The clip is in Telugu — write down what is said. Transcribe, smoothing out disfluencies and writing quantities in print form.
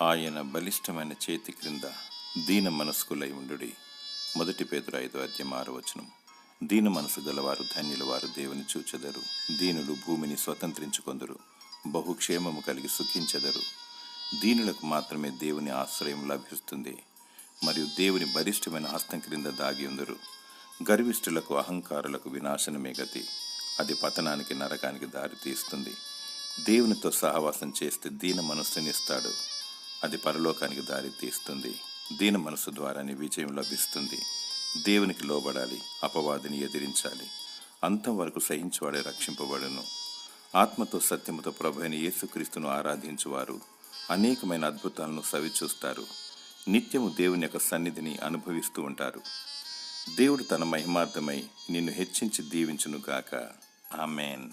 ఆయన బలిష్టమైన చేతి క్రింద దీన మనస్కులై ఉండుడి. 1 పేతురు 5:6. దీన మనసు గలవారు ధన్యులు, వారు దేవుని చూచెదరు. దీనులు భూమిని స్వతంత్రించుకొందురు, బహుక్షేమము కలిగి సుఖించెదరు. దీనులకు మాత్రమే దేవుని ఆశ్రయం లభిస్తుంది, మరియు దేవుని బలిష్టమైన హస్తం క్రింద దాగి ఉందరు. గర్విష్ఠులకు, అహంకారులకు వినాశనమే గతి. అది పతనానికి, నరకానికి దారి తీస్తుంది. దేవునితో సహవాసం చేస్తే దీన మనస్సునిస్తాడు, అది పరలోకానికి దారి తీస్తుంది. దీన మనసు ద్వారానే విజయం లభిస్తుంది. దేవునికి లోబడాలి, అపవాదిని ఎదిరించాలి. అంతం వరకు సహించువాడే రక్షింపబడును. ఆత్మతో సత్యముతో ప్రభువైన యేసుక్రీస్తును ఆరాధించువారు అనేకమైన అద్భుతాలను సవిచూస్తారు. నిత్యము దేవుని యొక్క సన్నిధిని అనుభవిస్తూ ఉంటారు. దేవుడు తన మహిమార్థమై నిన్ను హెచ్చించి దీవించునుగాక. ఆమేన్.